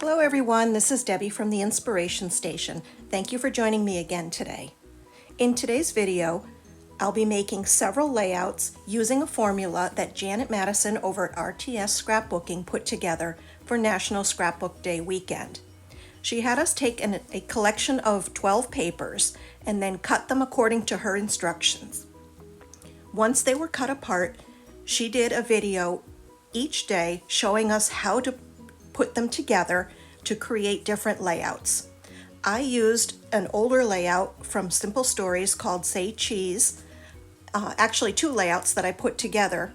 Hello everyone, this is Debbie from the Inspiration Station. Thank you for joining me again today. In today's video, I'll be making several layouts using a formula that Janet Madison over at RTS Scrapbooking put together for National Scrapbook Day weekend. She had us take a collection of 12 papers and then cut them according to her instructions. Once they were cut apart, she did a video each day showing us how to put them together to create different layouts. I used an older layout from Simple Stories called Say Cheese. Actually, two layouts that I put together.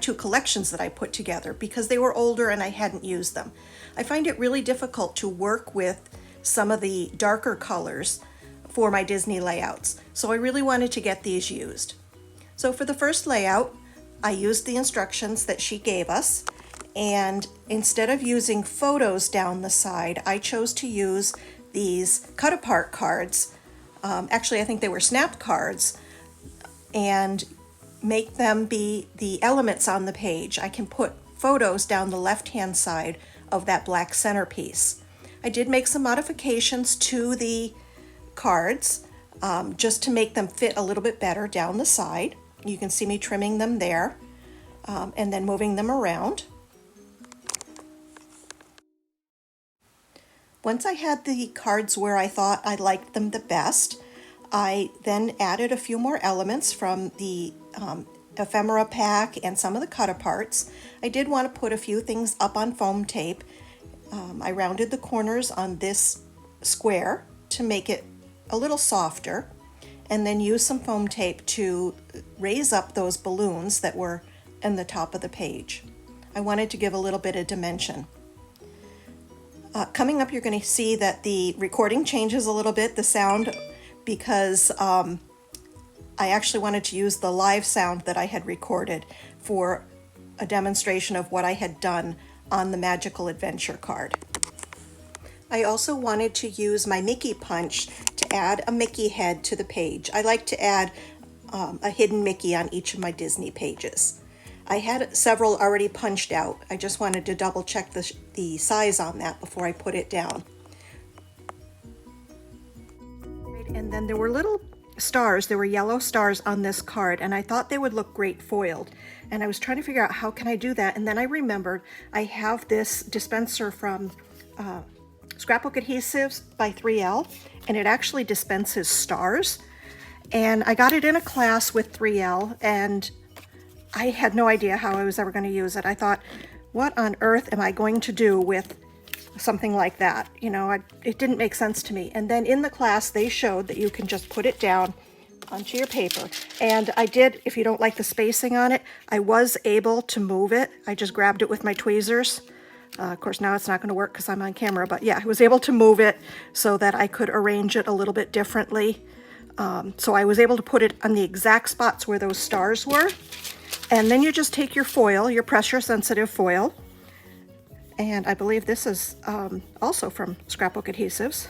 Two collections that I put together because they were older and I hadn't used them. I find it really difficult to work with some of the darker colors for my Disney layouts, so I really wanted to get these used. So for the first layout, I used the instructions that she gave us, and instead of using photos down the side, I chose to use these cut apart cards. Actually, I think they were snapped cards, and make them be the elements on the page. I can put photos down the left-hand side of that black centerpiece. I did make some modifications to the cards just to make them fit a little bit better down the side. You can see me trimming them there and then moving them around. Once I had the cards where I thought I liked them the best, I then added a few more elements from the ephemera pack and some of the cut aparts. I did want to put a few things up on foam tape. I rounded the corners on this square to make it a little softer, and then used some foam tape to raise up those balloons that were in the top of the page. I wanted to give a little bit of dimension. Coming up, you're going to see that the recording changes a little bit, the sound, because I actually wanted to use the live sound that I had recorded for a demonstration of what I had done on the Magical Adventure card. I also wanted to use my Mickey punch to add a Mickey head to the page. I like to add a hidden Mickey on each of my Disney pages. I had several already punched out. I just wanted to double check the size on that before I put it down. And then there were little stars, there were yellow stars on this card, and I thought they would look great foiled. And I was trying to figure out how can I do that, and then I remembered I have this dispenser from Scrapbook Adhesives by 3L, and it actually dispenses stars. And I got it in a class with 3L, and I had no idea how I was ever going to use it. I thought, what on earth am I going to do with something like that? You know, it didn't make sense to me. And then in the class, they showed that you can just put it down onto your paper. And I did, if you don't like the spacing on it, I was able to move it. I just grabbed it with my tweezers. Of course, now it's not going to work because I'm on camera, but yeah, I was able to move it so that I could arrange it a little bit differently. So I was able to put it on the exact spots where those stars were. And then you just take your foil, your pressure sensitive foil, and I believe this is also from Scrapbook Adhesives.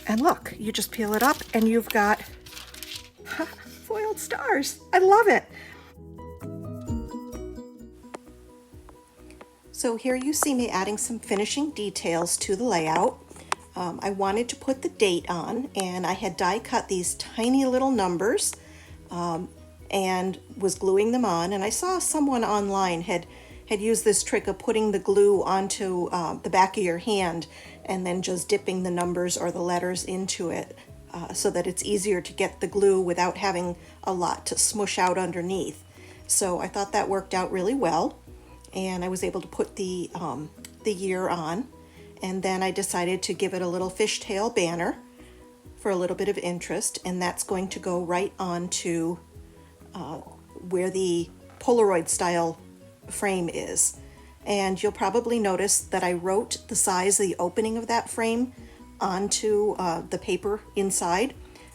And look, you just peel it up and you've got foiled stars. I love it. So here you see me adding some finishing details to the layout. I wanted to put the date on, and I had die cut these tiny little numbers and was gluing them on. And I saw someone online had used this trick of putting the glue onto the back of your hand and then just dipping the numbers or the letters into it so that it's easier to get the glue without having a lot to smush out underneath. So I thought that worked out really well, and I was able to put the year on. And then I decided to give it a little fishtail banner for a little bit of interest, and that's going to go right onto where the Polaroid style frame is. And you'll probably notice that I wrote the size of the opening of that frame onto the paper inside,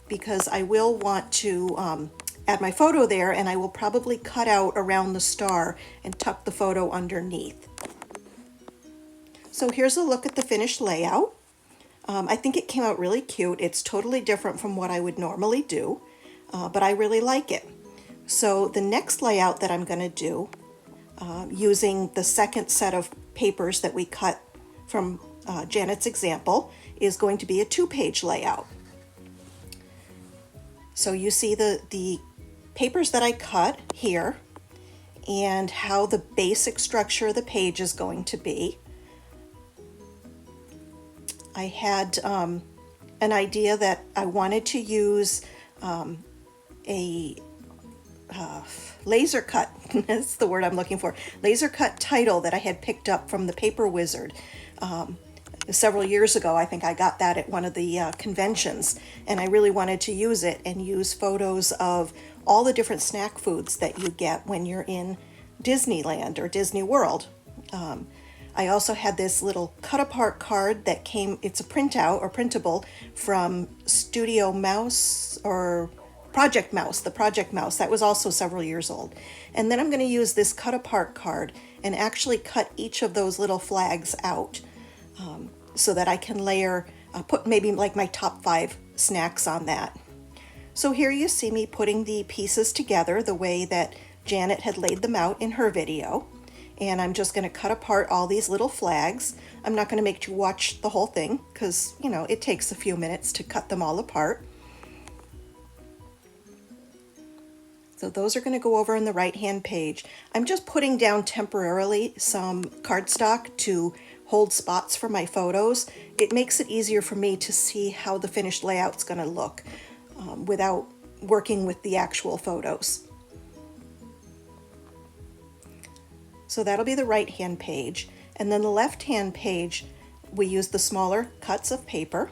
because I will want to add my photo there, and I will probably cut out around the star and tuck the photo underneath. So here's a look at the finished layout. I think it came out really cute. It's totally different from what I would normally do, but I really like it. So the next layout that I'm going to do using the second set of papers that we cut from Janet's example is going to be a 2-page layout. So you see the papers that I cut here and how the basic structure of the page is going to be. I had an idea that I wanted to use a laser cut, that's the word I'm looking for, laser cut title that I had picked up from the Paper Wizard. Several years ago, I think I got that at one of the conventions, and I really wanted to use it and use photos of all the different snack foods that you get when you're in Disneyland or Disney World. I also had this little cut-apart card that came, it's a printout or printable from Studio Mouse or Project Mouse, the Project Mouse. That was also several years old. And then I'm going to use this cut-apart card and actually cut each of those little flags out so that I can layer, put maybe like my top 5 snacks on that. So here you see me putting the pieces together the way that Janet had laid them out in her video. And I'm just going to cut apart all these little flags. I'm not going to make you watch the whole thing because, you know, it takes a few minutes to cut them all apart. So those are going to go over on the right-hand page. I'm just putting down temporarily some cardstock to hold spots for my photos. It makes it easier for me to see how the finished layout's going to look without working with the actual photos. So that'll be the right-hand page. And then the left-hand page, we use the smaller cuts of paper.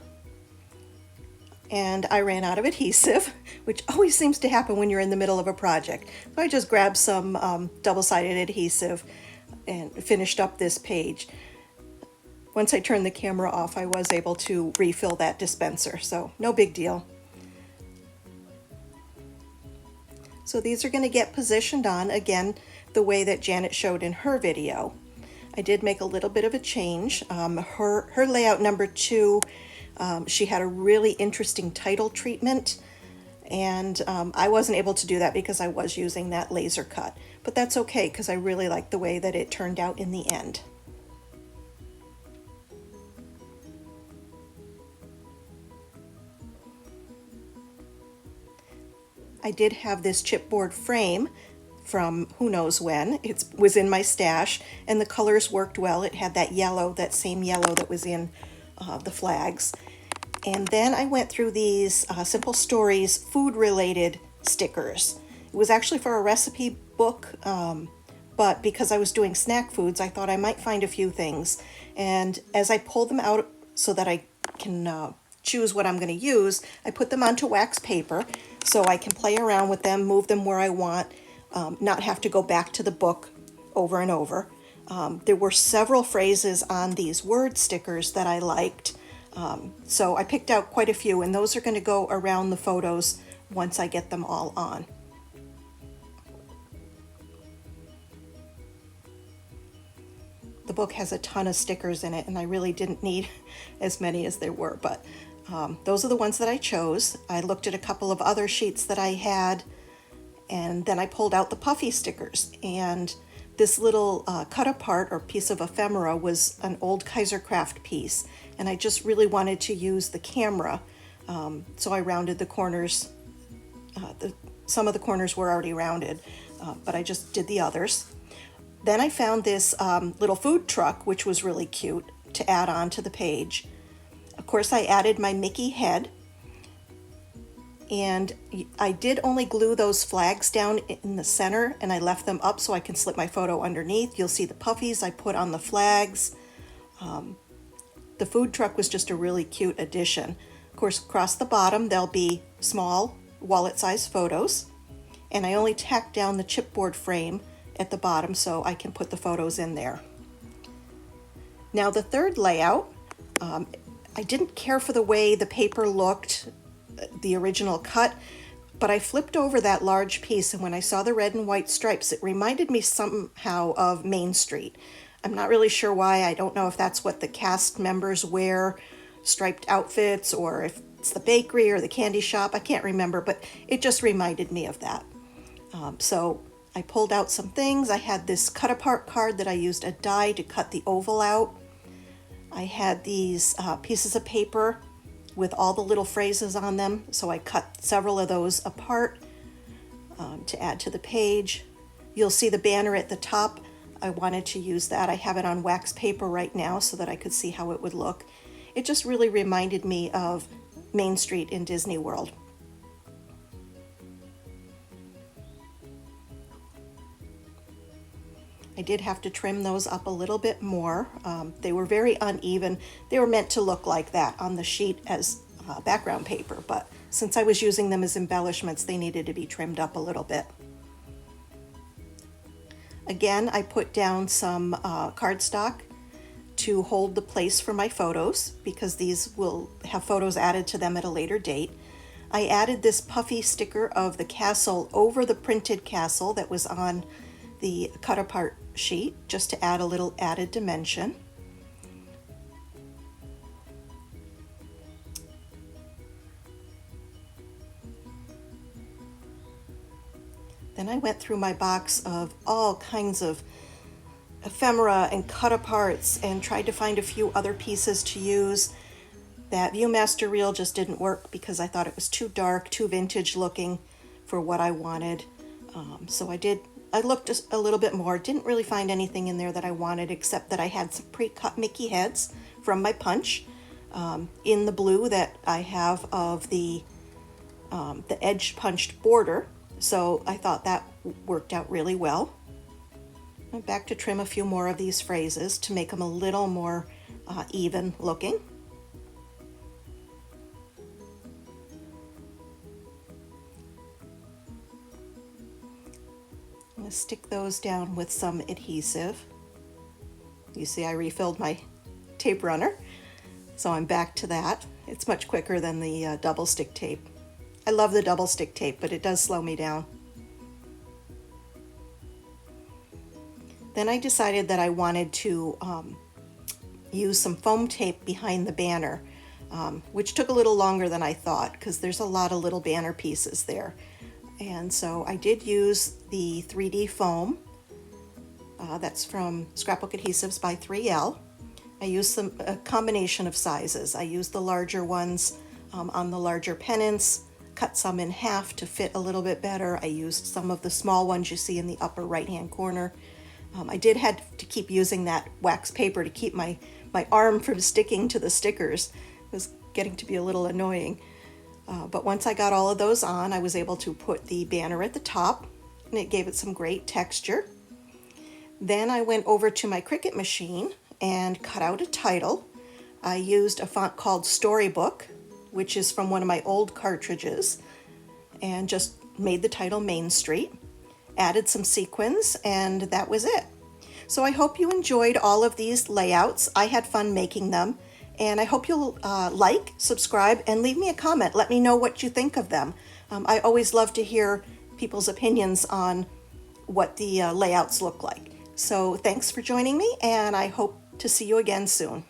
And I ran out of adhesive, which always seems to happen when you're in the middle of a project. So I just grabbed some double-sided adhesive and finished up this page. Once I turned the camera off, I was able to refill that dispenser, so no big deal. So these are going to get positioned on, again, the way that Janet showed in her video. I did make a little bit of a change. Her layout number 2, she had a really interesting title treatment, and I wasn't able to do that because I was using that laser cut. But that's okay because I really like the way that it turned out in the end. I did have this chipboard frame from who knows when. It was in my stash, and the colors worked well. It had that yellow, that same yellow that was in the flags. And then I went through these Simple Stories food-related stickers. It was actually for a recipe book, but because I was doing snack foods, I thought I might find a few things. And as I pulled them out so that I can choose what I'm going to use, I put them onto wax paper so I can play around with them, move them where I want, not have to go back to the book over and over. There were several phrases on these word stickers that I liked, so I picked out quite a few, and those are going to go around the photos once I get them all on. The book has a ton of stickers in it, and I really didn't need as many as there were, but those are the ones that I chose. I looked at a couple of other sheets that I had, and then I pulled out the puffy stickers. And this little cut apart or piece of ephemera was an old Kaiser Craft piece, and I just really wanted to use the camera, so I rounded the corners. Some of the corners were already rounded, but I just did the others. Then I found this little food truck, which was really cute, to add on to the page. Of course, I added my Mickey head, and I did only glue those flags down in the center, and I left them up so I can slip my photo underneath. You'll see the puffies I put on the flags. The food truck was just a really cute addition. Of course, across the bottom, there'll be small wallet-sized photos, and I only tacked down the chipboard frame at the bottom so I can put the photos in there. Now the third layout, I didn't care for the way the paper looked, the original cut, but I flipped over that large piece, and when I saw the red and white stripes, it reminded me somehow of Main Street. I'm not really sure why. I don't know if that's what the cast members wear, striped outfits, or if it's the bakery or the candy shop. I can't remember, but it just reminded me of that. So I pulled out some things. I had this cut apart card that I used a die to cut the oval out. I had these pieces of paper with all the little phrases on them, so I cut several of those apart to add to the page. You'll see the banner at the top. I wanted to use that. I have it on wax paper right now so that I could see how it would look. It just really reminded me of Main Street in Disney World. I did have to trim those up a little bit more. They were very uneven. They were meant to look like that on the sheet as background paper, but since I was using them as embellishments, they needed to be trimmed up a little bit. Again, I put down some cardstock to hold the place for my photos, because these will have photos added to them at a later date. I added this puffy sticker of the castle over the printed castle that was on the cut apart sheet, just to add a little added dimension. Then I went through my box of all kinds of ephemera and cut aparts and tried to find a few other pieces to use. That Viewmaster reel just didn't work because I thought it was too dark, too vintage looking for what I wanted. So I looked just a little bit more, didn't really find anything in there that I wanted, except that I had some pre-cut Mickey heads from my punch in the blue that I have of the edge punched border. So I thought that worked out really well. I'm back to trim a few more of these phrases to make them a little more even looking. I'm going to stick those down with some adhesive. You see I refilled my tape runner, so I'm back to that. It's much quicker than the double stick tape. I love the double stick tape, but it does slow me down. Then I decided that I wanted to use some foam tape behind the banner, which took a little longer than I thought because there's a lot of little banner pieces there. And so I did use the 3D foam. That's from Scrapbook Adhesives by 3L. I used a combination of sizes. I used the larger ones on the larger pennants, cut some in half to fit a little bit better. I used some of the small ones you see in the upper right hand corner. I did have to keep using that wax paper to keep my arm from sticking to the stickers. It was getting to be a little annoying. But once I got all of those on, I was able to put the banner at the top, and it gave it some great texture. Then I went over to my Cricut machine and cut out a title. I used a font called Storybook, which is from one of my old cartridges, and just made the title Main Street. Added some sequins, and that was it. So I hope you enjoyed all of these layouts. I had fun making them, and I hope you'll like, subscribe, and leave me a comment. Let me know what you think of them. I always love to hear people's opinions on what the layouts look like. So thanks for joining me, and I hope to see you again soon.